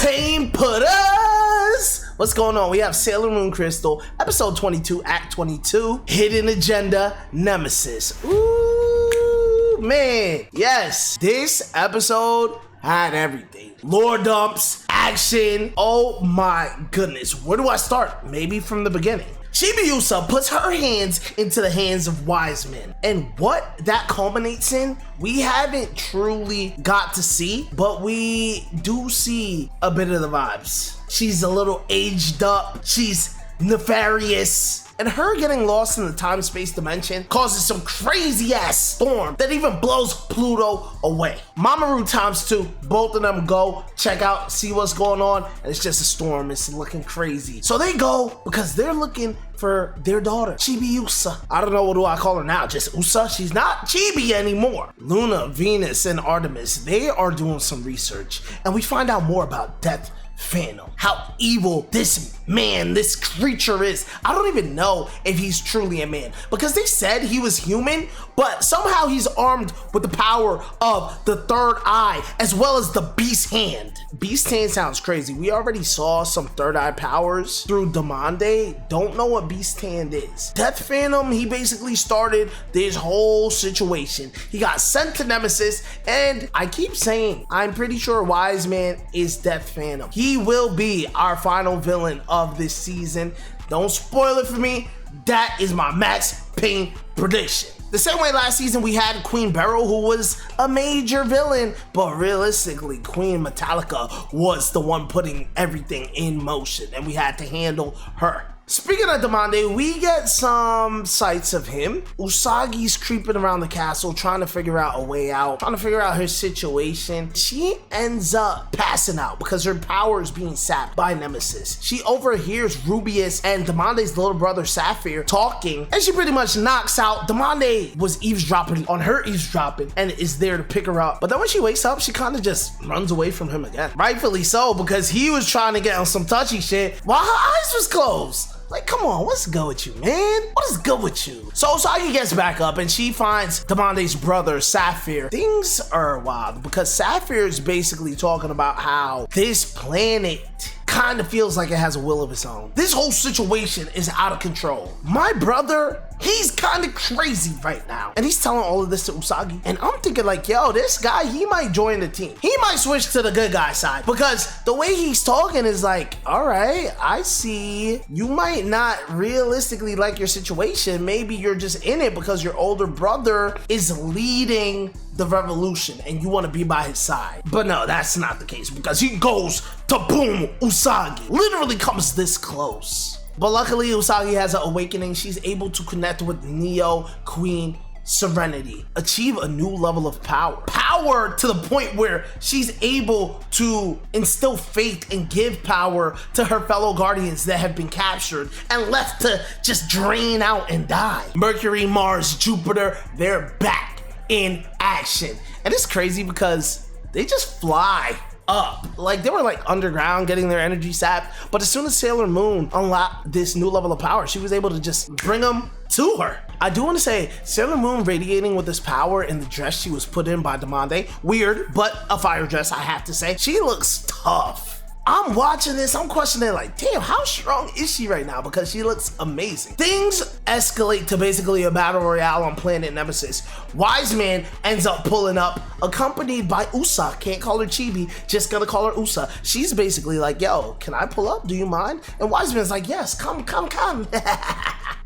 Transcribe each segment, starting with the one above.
Pain Putters! What's going on? We have Sailor Moon Crystal, episode 22, Act 22, Hidden Agenda, Nemesis. Ooh, man. Yes, this episode had everything. Lore dumps, action. Oh my goodness. Where do I start? Maybe from the beginning. Chibiusa puts her hands into the hands of wise men. And what that culminates in, we haven't truly got to see, but we do see a bit of the vibes. She's a little aged up. She's nefarious. And her getting lost in the time-space dimension causes some crazy-ass storm that even blows Pluto away. Mamoru ×2, both of them go, check out, see what's going on, and it's just a storm. It's looking crazy. So they go because they're looking for their daughter, Chibiusa. I don't know, what do I call her now? Just Usa? She's not Chibi anymore. Luna, Venus, and Artemis, they are doing some research, and we find out more about Death Phantom, how evil this man, this creature is. I don't even know if he's truly a man because they said he was human, but somehow he's armed with the power of the third eye as well as the beast hand. Beast hand sounds crazy. We already saw some third eye powers through Demande. Don't know what beast hand is. Death Phantom, he basically started this whole situation. He got sent to Nemesis, and I keep saying, I'm pretty sure Wise Man is Death Phantom. He will be our final villain of this season. Don't spoil it for me. That is my Max Payne prediction. The same way last season we had Queen Beryl, who was a major villain, but realistically Queen Metallica was the one putting everything in motion, and we had to handle her. Speaking of Demande, we get some sights of him. Usagi's creeping around the castle, trying to figure out a way out, trying to figure out her situation. She ends up passing out because her power is being sapped by Nemesis. She overhears Rubius and Demande's little brother Sapphire talking, and she pretty much knocks out. Demande was eavesdropping on her eavesdropping and is there to pick her up. But then when she wakes up, she kind of just runs away from him again. Rightfully so, because he was trying to get on some touchy shit while her eyes was closed. Like, come on, what's good with you, man? What is good with you? So Usagi gets back up and she finds Demande's brother, Sapphire. Things are wild because Sapphire is basically talking about how this planet kind of feels like it has a will of its own. This whole situation is out of control. My brother, he's kind of crazy right now. And he's telling all of this to Usagi. And I'm thinking like, yo, this guy, he might join the team. He might switch to the good guy side because the way he's talking is like, all right, I see. You might not realistically like your situation. Maybe you're just in it because your older brother is leading the revolution and you want to be by his side. But no, that's not the case because he goes to boom Usagi. Literally comes this close. But luckily Usagi has an awakening. She's able to connect with Neo Queen Serenity, achieve a new level of power. Power to the point where she's able to instill faith and give power to her fellow guardians that have been captured and left to just drain out and die. Mercury, Mars, Jupiter, they're back in action. And it's crazy because they just fly up. Like, they were like underground getting their energy sapped, but as soon as Sailor Moon unlocked this new level of power, she was able to just bring them to her. I do want to say Sailor Moon radiating with this power in the dress she was put in by Demande, weird, but a fire dress, I have to say. She looks tough. I'm watching this, I'm questioning like, damn, how strong is she right now? Because she looks amazing. Things escalate to basically a battle royale on planet Nemesis. Wise Man ends up pulling up, accompanied by Usa. Can't call her Chibi, just gonna call her Usa. She's basically like, yo, can I pull up? Do you mind? And Wise Man's like, yes, come.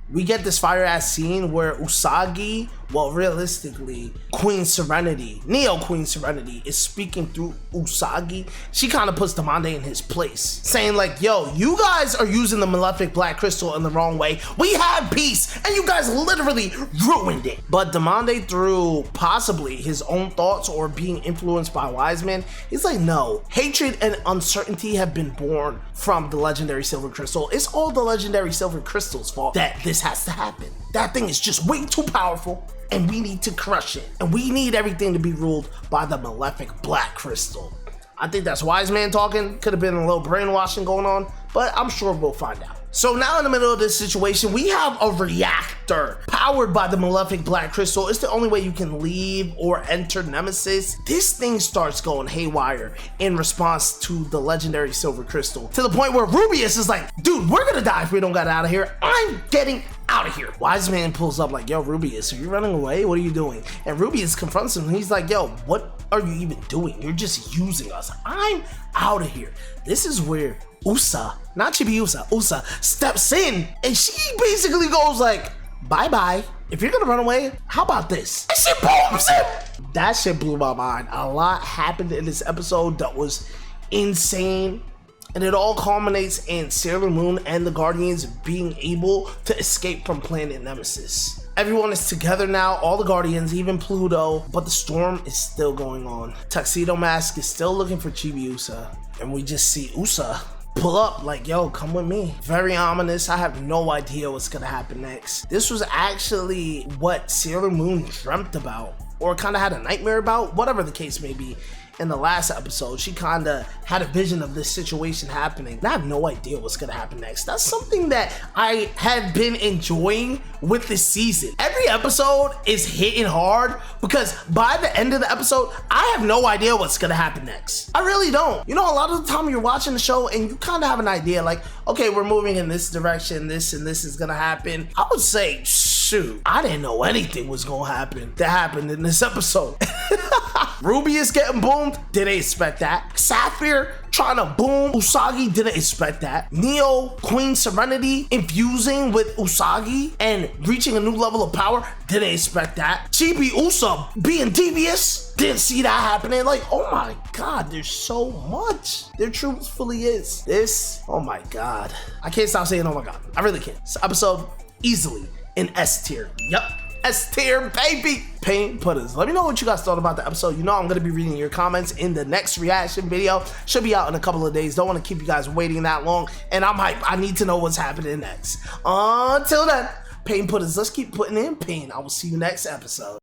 We get this fire ass scene where Usagi, well, realistically, Queen Serenity, Neo Queen Serenity, is speaking through Usagi. She kind of puts Demande in his place, saying like, yo, you guys are using the malefic black crystal in the wrong way. We had peace, and you guys literally ruined it. But Demande, through possibly his own thoughts or being influenced by Wise Man, he's like, no, hatred and uncertainty have been born from the legendary silver crystal. It's all the legendary silver crystal's fault that this has to happen. That thing is just way too powerful, and we need to crush it. And we need everything to be ruled by the malefic black crystal. I think that's Wise Man talking. Could have been a little brainwashing going on, but I'm sure we'll find out. So now in the middle of this situation, we have a reactor powered by the malefic black crystal. It's the only way you can leave or enter Nemesis. This thing starts going haywire in response to the legendary silver crystal, to the point where Rubius is like, dude, we're gonna die if we don't get out of here. I'm getting out of here. Wise man pulls up like, yo, Rubius, are you running away? What are you doing? And Rubius confronts him. He's like, yo, what are you even doing? You're just using us. I'm out of here. This is where Usa, not Chibiusa, Usa steps in, and she basically goes like, bye-bye. If you're gonna run away, how about this? And she booms him. That shit blew my mind. A lot happened in this episode that was insane. And it all culminates in Sailor Moon and the Guardians being able to escape from planet Nemesis. Everyone is together now, all the Guardians, even Pluto, but the storm is still going on. Tuxedo Mask is still looking for Chibiusa, and we just see Usa pull up like, yo, come with me. Very ominous. I have no idea what's gonna happen next. This was actually what Sailor Moon dreamt about, or kind of had a nightmare about, whatever the case may be. In the last episode, she kind of had a vision of this situation happening. And I have no idea what's gonna happen next. That's something that I have been enjoying with this season. Every episode is hitting hard because by the end of the episode, I have no idea what's gonna happen next. I really don't. You know, a lot of the time you're watching the show and you kind of have an idea like, okay, we're moving in this direction, this and this is gonna happen. I would say, shoot, I didn't know anything was gonna happen that happened in this episode. Rubius getting boomed, didn't expect that. Sapphire trying to boom Usagi, didn't expect that. Neo, Queen Serenity infusing with Usagi and reaching a new level of power, didn't expect that. Chibi Usa being devious, didn't see that happening. Like, oh my god, there's so much. There truthfully is. This, oh my god. I can't stop saying oh my god. I really can't. This episode, easily in S tier. Yup. S tier, baby. Paint putters. Let me know what you guys thought about the episode. You know I'm gonna be reading your comments in the next reaction video. Should be out in a couple of days. Don't want to keep you guys waiting that long. And I'm hyped. I need to know what's happening next. Until then, paint putters. Let's keep putting in pain. I will see you next episode.